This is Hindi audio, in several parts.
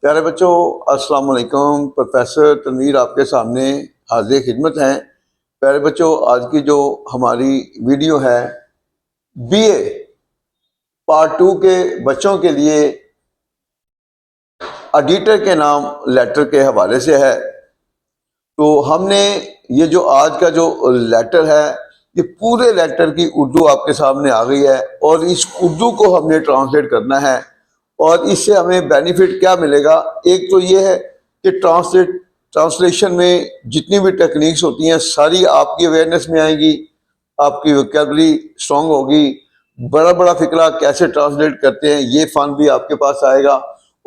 प्यारे बच्चों, अस्सलाम वालेकुम। प्रोफेसर तनवीर आपके सामने हाजिर खिदमत हैं। प्यारे बच्चों, आज की जो हमारी वीडियो है बीए पार्ट 2 के बच्चों के लिए एडिटर के नाम लेटर के हवाले से है। तो हमने ये जो आज का जो लेटर है, ये पूरे लेटर की उर्दू आपके सामने आ गई है और इस उर्दू को हमने ट्रांसलेट करना है। और इससे हमें बेनिफिट क्या मिलेगा? एक तो ये है कि ट्रांसलेशन में जितनी भी टेक्निक्स होती हैं सारी आपकी अवेयरनेस में आएंगी, आपकी वोकैबुलरी स्ट्रांग होगी, बड़ा बड़ा फिक्रा कैसे ट्रांसलेट करते हैं ये फन भी आपके पास आएगा।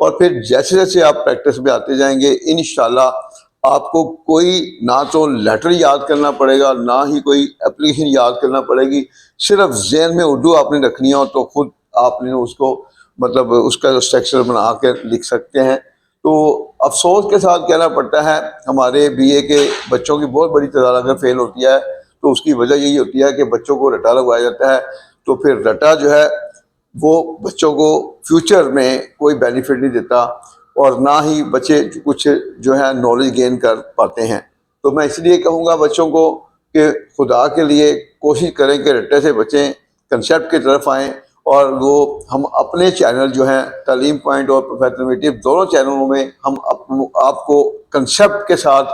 और फिर जैसे जैसे आप प्रैक्टिस में आते जाएंगे इंशाल्लाह आपको कोई ना तो लेटर याद करना पड़ेगा, ना ही कोई एप्लीकेशन याद करना पड़ेगी। सिर्फ ज़हन में उर्दू आपने रखनी हो तो खुद आपने उसको मतलब उसका जो स्ट्रक्चर बना के लिख सकते हैं। तो अफसोस के साथ कहना पड़ता है हमारे बीए के बच्चों की बहुत बड़ी तादाद अगर फेल होती है तो उसकी वजह यही होती है कि बच्चों को रटा लगवाया जाता है। तो फिर रटा जो है वो बच्चों को फ्यूचर में कोई बेनिफिट नहीं देता और ना ही बच्चे कुछ जो है नॉलेज गेन कर पाते हैं। तो मैं इसलिए कहूँगा बच्चों को कि खुदा के लिए कोशिश करें कि रट्टे से बचें, कंसेप्ट की तरफ आएँ। और वो हम अपने चैनल जो हैं तालीम पॉइंट और प्रोफेशनल दोनों चैनलों में हम आपको कंसेप्ट के साथ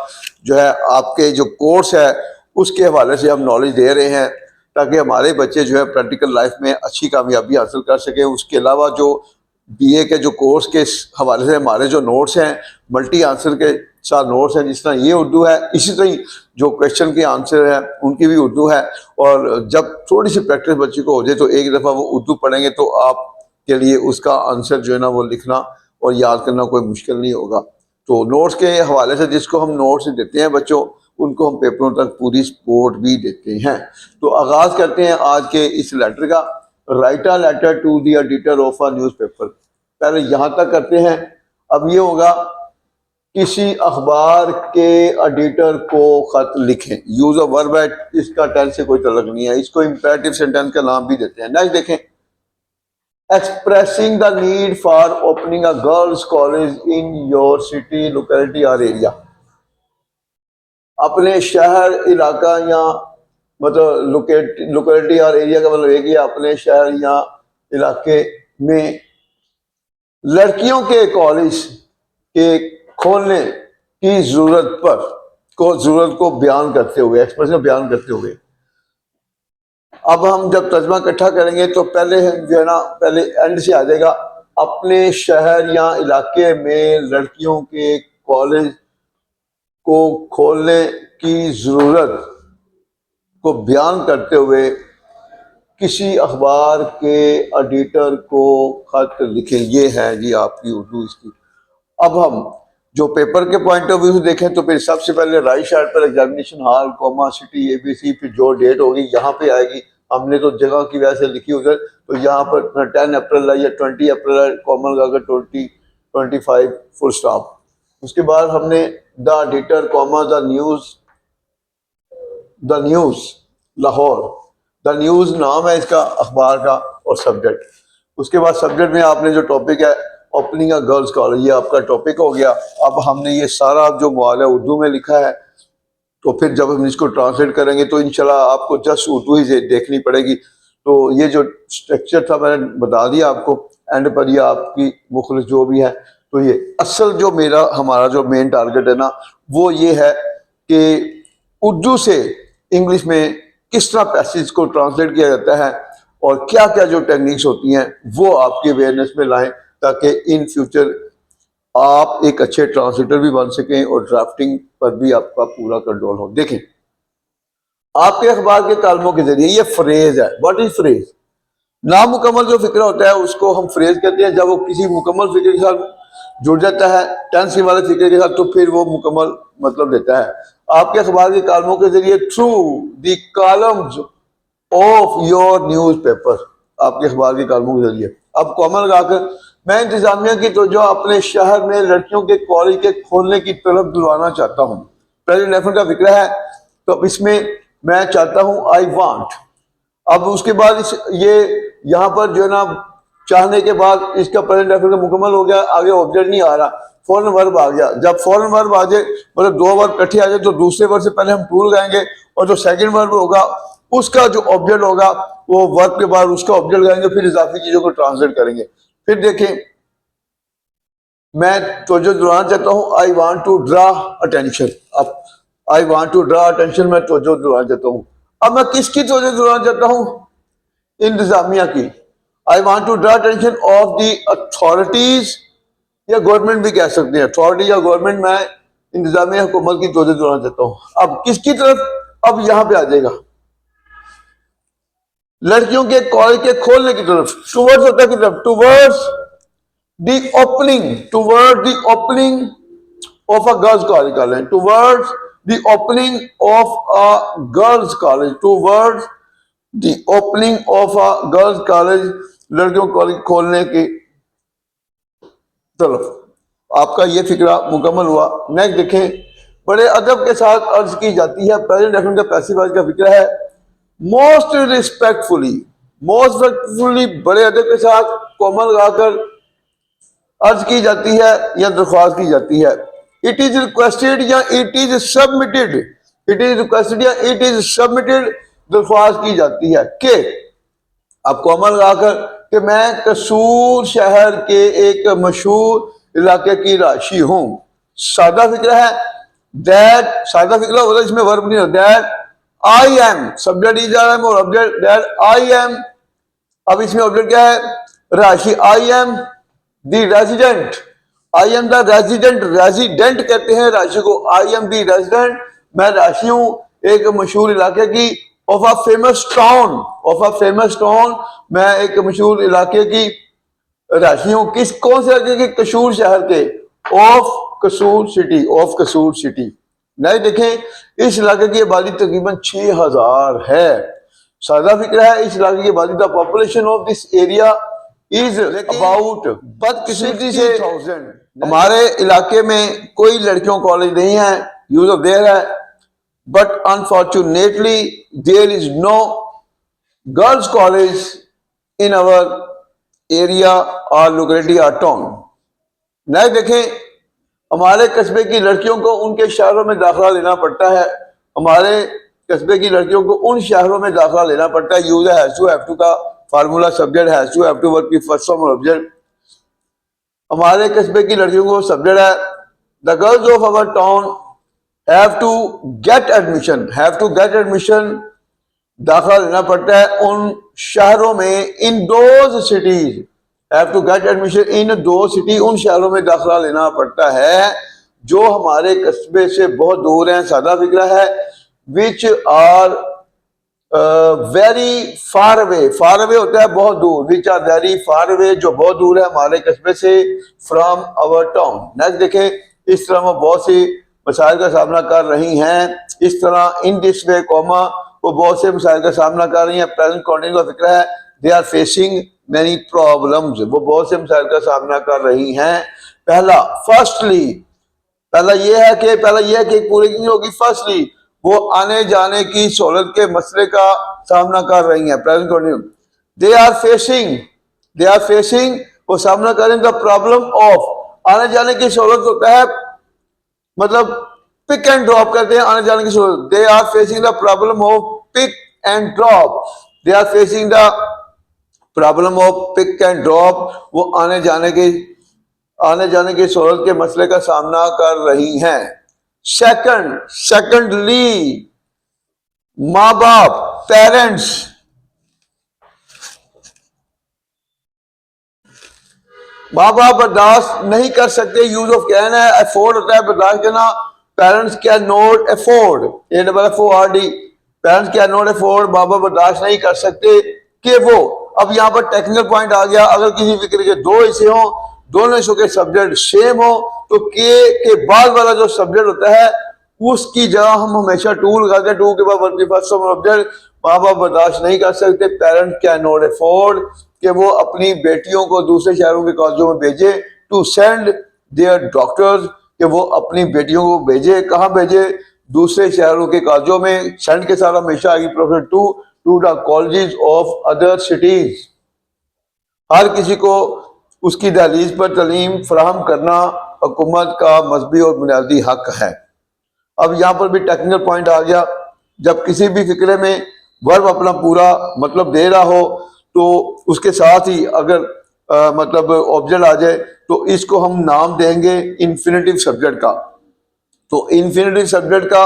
जो है आपके जो कोर्स है उसके हवाले से हम नॉलेज दे रहे हैं ताकि हमारे बच्चे जो है प्रैक्टिकल लाइफ में अच्छी कामयाबी हासिल कर सकें। उसके अलावा जो बीए के जो कोर्स के हवाले से हमारे जो नोट्स हैं मल्टी आंसर के साथ नोट्स हैं, जिस तरह ये उर्दू है इसी तरह जो क्वेश्चन के आंसर हैं उनकी भी उर्दू है। और जब थोड़ी सी प्रैक्टिस बच्चे को हो जाए तो एक दफ़ा वो उर्दू पढ़ेंगे तो आपके लिए उसका आंसर जो है ना वो लिखना और याद करना कोई मुश्किल नहीं होगा। तो नोट्स के हवाले से जिसको हम नोट्स देते हैं बच्चों उनको हम पेपरों तक पूरी सपोर्ट भी देते हैं। तो आगाज़ करते हैं आज के इस लेटर का। Write a letter to the editor of a newspaper. पहले यहाँ तक करते हैं। अब ये होगा किसी अखबार के एडिटर को खत लिखें। यूज ऑफ वर्ब है, इसका टेंस से कोई तल्लुक नहीं है, इसको इंपेरेटिव सेंटेंस का नाम भी देते हैं। नेक्स्ट देखें, expressing the need for opening a girls college in your city locality और एरिया। अपने शहर इलाका या मतलब लोकेलिटी और एरिया का मतलब एक ही अपने शहर या इलाके में लड़कियों के कॉलेज के खोलने की जरूरत को बयान करते हुए, एक्सप्रेशन बयान करते हुए। अब हम जब तर्जमा इकट्ठा करेंगे तो पहले जो है ना पहले एंड से आ जाएगा। अपने शहर या इलाके में लड़कियों के कॉलेज को खोलने की जरूरत को बयान करते हुए किसी अखबार के एडिटर को खत लिखें। ये है जी आपकी उर्दू इसकी। अब हम जो पेपर के पॉइंट ऑफ व्यू से देखें तो फिर सबसे पहले राइट साइड पर examination hall comma city ABC, फिर जो डेट होगी यहाँ पे आएगी। हमने तो जगह की वजह से लिखी उधर, तो यहाँ पर 10 अप्रैल है या 20 अप्रैल है, कॉमा लगाकर 2025 फुल स्टॉप। उसके बाद हमने the editor comma the news Lahore. The news नाम है इसका अखबार का और सब्जेक्ट। उसके बाद सब्जेक्ट में आपने जो टॉपिक है ओपनिंग अ गर्ल्स कॉलेज, ये आपका टॉपिक हो गया। अब हमने ये सारा जो मवाल है उर्दू में लिखा है, तो फिर जब हम इसको ट्रांसलेट करेंगे तो इंशाल्लाह आपको जस्ट उर्दू ही देखनी पड़ेगी। तो ये जो स्ट्रक्चर था मैंने बता दिया आपको, एंड पर ये आपकी मुख्तलिफ जो भी है। तो ये असल जो हमारा जो मेन टारगेट है ना वो ये है कि उर्दू से इंग्लिश में किस तरह पैसेज को ट्रांसलेट किया जाता है और क्या क्या जो टेक्निक्स होती हैं वो आपकी अवेयरनेस में लाएं ताकि इन फ्यूचर आप एक अच्छे ट्रांसलेटर भी बन सकें और ड्राफ्टिंग पर भी आपका पूरा कंट्रोल हो। देखें, आपके अखबार के कालमों के जरिए ये फ्रेज है। What is phrase? नामुकम्मल जो फिक्र होता है उसको हम फ्रेज कहते हैं। जब वो किसी मुकम्मल फिक्र के साथ जुड़ जाता है टेंस वाले फिक्र के साथ तो फिर वो मुकम्मल मतलब देता है। आपके अखबार के कालमों के जरिए through the columns of your newspaper, आपके अखबार के कालमों के जरिए। अब कॉमा लगाकर मैं इंतजामिया की तो जो अपने शहर में लड़कियों के कॉलेज के खोलने की तरफ दिलवाना चाहता हूँ। पहले लेफन का फिक्र है तो अब इसमें मैं चाहता हूँ आई वांट। अब उसके बाद ये यहाँ पर जो है ना चाहने के बाद इसका प्रेजेंट रेफरेंस मुकम्मल हो गया, आगे ऑब्जेक्ट नहीं आ रहा, फॉरेन वर्ब आ गया। जब फॉरेन वर्ब आ जाए मतलब दो वर्ब इकट्ठे आ जाए तो दूसरे वर्ब से पहले हम टू लगाएंगे और जो सेकंड वर्ब होगा उसका जो ऑब्जेक्ट होगा वो वर्ब के बाद उसका ऑब्जेक्ट लगाएंगे, फिर इजाफी चीजों को ट्रांसलेट करेंगे। फिर देखें, मैं तो जो दिलाना चाहता हूँ, I want to draw attention. अब I want to draw attention, मैं तो जो दिलाना चाहता हूँ। अब मैं किसकी तवज्जो दिलाना चाहता हूँ? इंतजामिया की। I want to draw attention of the authorities, या गवर्नमेंट भी कह सकते हैं, अथॉरिटी या गवर्नमेंट। मैं इंतजामिया हुकूमत की तवज्जो दिलाना चाहता हूँ। अब किसकी तरफ? अब यहाँ पे आ जाएगा लड़कियों के कॉलेज के खोलने की तरफ, टूवर्ड्स होता है की तरफ, towards the opening, toward the opening of a girls college कर लें, towards the opening of a girls college, towards the opening of a girls college, लड़कियों कॉलेज खोलने की तरफ। आपका ये फिक्रा मुकम्मल हुआ। नेक्स्ट देखें, बड़े अदब के साथ अर्ज की जाती है, प्रेजेंट रेफरेंस का पैसिव वॉइस का फिक्रा है, मोस्ट रिस्पेक्टफुली, मोस्ट रिस्पेक्टफुली बड़े अदब के साथ कोमल लगाकर अर्ज की जाती है या दरख्वास्त की जाती है। इट इज रिक्वेस्टेड या it is submitted, it is requested या इट इज सबमिटेड दरख्वास्त की जाती है कि अब कोमल लगाकर कि मैं कसूर शहर के एक मशहूर इलाके की राशि हूं। सादा फिक्र है दैट, सादा फिक्र होता है इसमें वर्ब नहीं होता, that I am, subject is are am और ऑब्जेक्ट दैट आई एम। अब इसमें ऑब्जेक्ट क्या है? Rashi. I am the resident, I am the resident, resident कहते हैं राशि को। आई एम दी रेजिडेंट, मैं राशि हूं एक मशहूर इलाके की, of a famous town, of a famous town, मैं एक मशहूर इलाके की राशि हूं। किस कौन से इलाके के? कसूर शहर के, ऑफ कसूर सिटी, ऑफ कसूर सिटी। नहीं देखें, इस इलाके की आबादी तकरीबन 6000 है। सादा फिक्र है, इस इलाके की आबादी the population of this area is about, बदकिस्मती से हमारे इलाके में कोई लड़कियों कॉलेज नहीं है, यूज ऑफ देयर है, but unfortunately there is no girls college in our area और लोकेलिटी और टाउन। नहीं देखें, हमारे कस्बे की लड़कियों को उनके शहरों में दाखिला लेना पड़ता है, हमारे कस्बे की लड़कियों को उन शहरों में दाखिला लेना पड़ता है। Use has to have to का formula, subject has to have to verb की फर्स्ट फॉर्म और ऑब्जेक्ट। हमारे कस्बे की लड़कियों को सब्जेक्ट है, the girls of our town have to get admission, have to get admission, दाखिला लेना पड़ता है उन शहरों में, in those cities, have to get admission in those city, उन शहरों में दाखिला लेना पड़ता है जो हमारे कस्बे से बहुत दूर हैं। सादा फिक्रा है, which are very far away, far away होता है बहुत दूर, which are very far away, जो बहुत दूर है हमारे कस्बे से, फ्रॉम अवर टाउन। नेक्स्ट देखें, इस तरह वो बहुत सी मसाइल का सामना कर रही हैं, इस तरह इन दिस वे कॉमा वो बहुत से मसाइल का सामना कर रही हैं। प्रेजेंट कंटिन्यू का फिक्र है, they are facing many problems, वो बहुत से मसाइल का सामना कर रही हैं। पहला, फर्स्टली, पहला ये है कि पूरी नहीं होगी। फर्स्टली, वो आने जाने की सहूलत के मसले का सामना कर रही हैं। Present continue, they are facing, वो सामना करें द प्रॉब्लम ऑफ, आने जाने की सहूलत होता है मतलब पिक एंड ड्रॉप करते हैं, आने जाने की सहूलत। They are facing the problem of pick and drop, they are facing the problem of pick and drop, वो आने जाने की सहूलत के मसले का सामना कर रही हैं। सेकंडली, माँ बाप, पेरेंट्स, माँ बाप बर्दाश्त नहीं कर सकते, यूज ऑफ कहना है, अफोर्ड होता है बर्दाश्त करना, parents can not afford, AFFORD, parents can not afford, माँ बाप बर्दाश्त नहीं कर सकते कि वो। अब यहाँ पर टेक्निकल पॉइंट आ गया, अगर किसी फिक्र के दो हिस्से हों, दोनों हिस्सों के सब्जेक्ट सेम हो, तो के बाद वाला जो सब्जेक्ट होता है उसकी जगह हम हमेशा टू लगाते हैं, टू के बाद वर्ब की फर्स्ट फॉर्म ऑब्जेक्ट। माँ बाप बर्दाश्त नहीं कर सकते, पेरेंट कैन नॉट अफोर्ड, कि वो अपनी बेटियों को दूसरे शहरों के कॉलेजों में भेजे, टू सेंड देयर डॉक्टर्स, कि वो अपनी बेटियों को भेजे, कहाँ भेजे? दूसरे शहरों के कॉलेजों में। सेंड के साथ हमेशा आएगी professor to, to the colleges of other cities. हर किसी को उसकी दहलीज पर तालीम फराहम करना हुकूमत का मजहबी और बुनियादी हक है। अब यहाँ पर भी टेक्निकल पॉइंट आ गया। जब किसी भी फिक्रे में वर्ब अपना पूरा मतलब दे रहा हो तो उसके साथ ही अगर मतलब ऑब्जेक्ट आ जाए तो इसको हम नाम देंगे इन्फिनेटिव सब्जेक्ट का। तो इन्फिनेटिव सब्जेक्ट का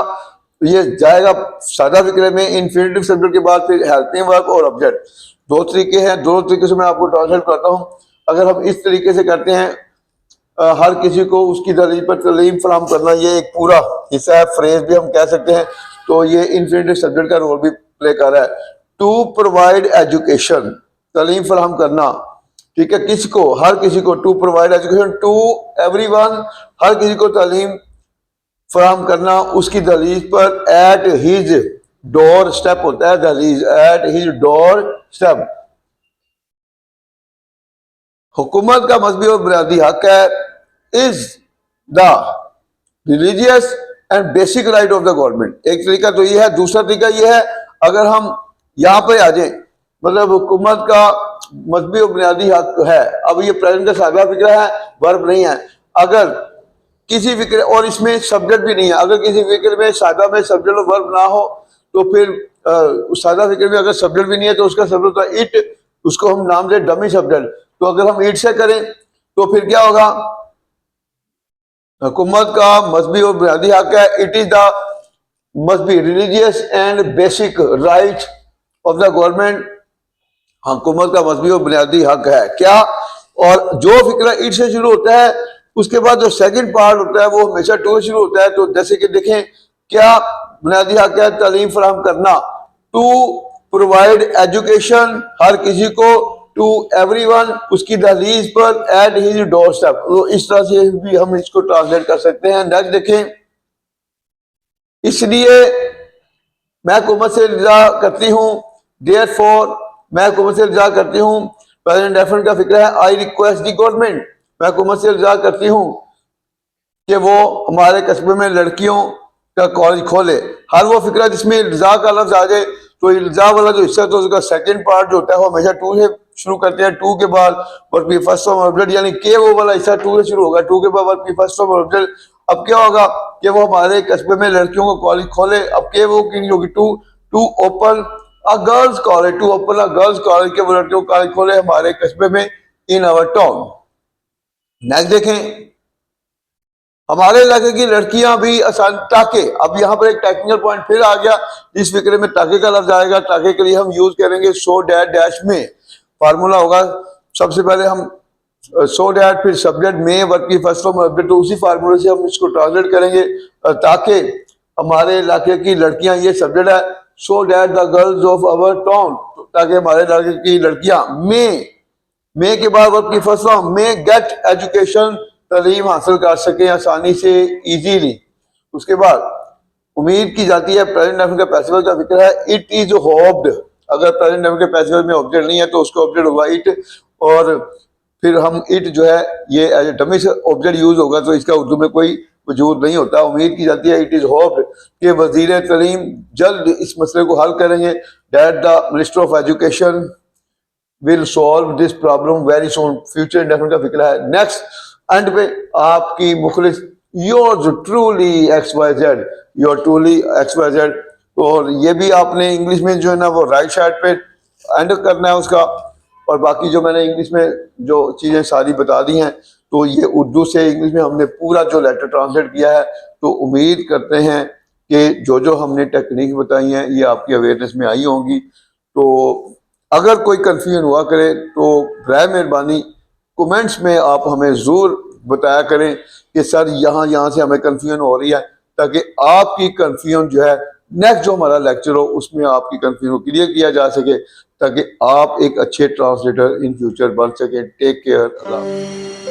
ये जाएगा सादा फिक्रे में। इन्फिनेटिव सब्जेक्ट के बाद फिर हेल्पिंग वर्ब और ऑब्जेक्ट। दो तरीके हैं, दोनों तरीके से मैं आपको ट्रांसलेट करता हूँ। अगर हम इस तरीके से करते हैं हर किसी को उसकी दलील पर तालीम फराहम करना, ये एक पूरा हिस्सा है, फ्रेज भी हम कह सकते हैं। तो ये इन्फिनेटिव सब्जेक्ट का रोल भी प्ले कर रहा है। टू प्रोवाइड एजुकेशन, तालीम फराहम करना, ठीक है, किसको? हर किसी को। To provide education to everyone, हर किसी को तालीम फराहम करना उसकी दहलीज पर। एट हिज डोर स्टेप होता है दहलीज, एट हिज डोर स्टेप। हुकूमत का मजहबी और बुनियादी हक है is the religious and basic right of the government. एक तरीका तो ये है। दूसरा तरीका ये है, अगर हम यहाँ पे आ जाए, मतलब हुकूमत का मजहबी और बुनियादी हक है। अब ये प्रेजेंट का सादा फिक्र है, वर्ब नहीं है। अगर किसी फिक्र, और इसमें सब्जेक्ट भी नहीं है, अगर किसी फिक्र में सादा में सब्जेक्ट और वर्ब ना हो तो फिर सादा फिक्र में अगर सब्जेक्ट भी नहीं है तो उसका सब्जेक्ट होता है इट, उसको हम नाम दे डमी सब्जेक्ट। तो अगर हम इट से करें तो फिर क्या होगा? हुकूमत का मजहबी और बुनियादी हक है, इट इज द मजहबी religious and basic right of the government. हुकूमत का मजहबी और बुनियादी हक है क्या? और जो फिक्रा इट से शुरू होता है उसके बाद जो सेकंड पार्ट होता है वो हमेशा टू से शुरू होता है। तो जैसे कि देखें, क्या बुनियादी हक है? तालीम फराहम करना। टू प्रोवाइड एजुकेशन, हर किसी को। टू एवरीवन, उसकी दहलीज पर। At his door step. तो इस तरह से भी हम इसको ट्रांसलेट कर सकते हैं। नेक्स्ट देखें, इसलिए मैं हुकूमत से इल्जा करती हूँ, देयरफॉर, मैं हुकूमत से इल्जा करती हूँ। प्रेजेंट डेफिनेट का फिक्र है, आई रिक्वेस्ट द गवर्नमेंट, मैं हुकूमत से इल्जा करती हूँ कि वो हमारे कस्बे में लड़कियों का कॉलेज खोले। हर वो फिक्रा जिसमें इल्जा का लफ्ज आ जाए तो इल्जा वाला जो हिस्सा तो उसका सेकंड पार्ट जो होता है वो हमेशा टू से शुरू करते हैं। टू के बाद वर्ब की फर्स्ट फॉर्म ऑब्जेक्ट, यानी के वो वाला हिस्सा टू से शुरू होगा। टू के बाद वर्ब की फर्स्ट फॉर्म ऑब्जेक्ट। अब क्या होगा कि वो हमारे कस्बे में लड़कियों को कॉलेज खोले। अब के वो की होगी to, to open a girls college, to open a girls college, के वो लड़कियों को कॉलेज खोले हमारे कस्बे में, इन आवर टाउन। नेक्स्ट देखें, हमारे इलाके की लड़कियां भी आसान। टाके, अब यहाँ पर एक टेक्निकल पॉइंट फिर आ गया। इस फिक्रे में टाके का लफ्ज आएगा। टाके के लिए हम यूज करेंगे सो डैट डैश में। फार्मूला होगा, सबसे पहले हम सो डैट, फिर सब्जेक्ट में, वर्ब की फर्स्ट फॉर्म ऑब्जेक्ट। तो उसी फार्मूले से हम इसको ट्रांसलेट करेंगे। ताकि हमारे इलाके की लड़कियां, ये सब्जेक्ट है, so that the girls of our town, ताकि हमारे इलाके की लड़कियां में के बाद वर्ब की फर्स्ट फॉर्म में, गेट एजुकेशन, तालीम हासिल कर सके आसानी से, इजीली। उसके बाद उम्मीद की जाती है, प्रेजेंट डेफिनेट का पैसिव का फिक्र है, इट इज होप्ड। अगर प्रेजेंट डेफिनेट के पैसिव में ऑब्जेक्ट नहीं है तो उसका ऑब्जेक्ट होगा इट, और फिर हम इट जो है ये as a dummy object use होगा, तो इसका उर्दू में कोई वजूद नहीं होता। उम्मीद की जाती है, इट इज होप्ड कि वजीर तालीम जल्द इस मसले को हल करेंगे। That the minister of education will solve this problem very soon. Future indefinite का फिक्र है। नेक्स्ट एंड पे आपकी मुखलिस, yours truly XYZ, your truly XYZ। और ये भी आपने इंग्लिश में जो है ना वो राइट साइड पे एंड करना है उसका। और बाकी जो मैंने इंग्लिश में जो चीज़ें सारी बता दी हैं, तो ये उर्दू से इंग्लिश में हमने पूरा जो लेटर ट्रांसलेट किया है। तो उम्मीद करते हैं कि जो जो हमने टेक्निक बताई हैं ये आपकी अवेयरनेस में आई होंगी। तो अगर कोई कंफ्यूजन हुआ करे तो बराए मेहरबानी कमेंट्स में आप हमें ज़रूर बताया करें कि सर यहाँ से हमें कंफ्यूजन हो रही है, ताकि आपकी कंफ्यूजन जो है नेक्स्ट जो हमारा लेक्चर हो उसमें आपकी कंफ्यूजन को क्लियर किया जा सके, ताकि आप एक अच्छे ट्रांसलेटर इन फ्यूचर बन सके। Take care.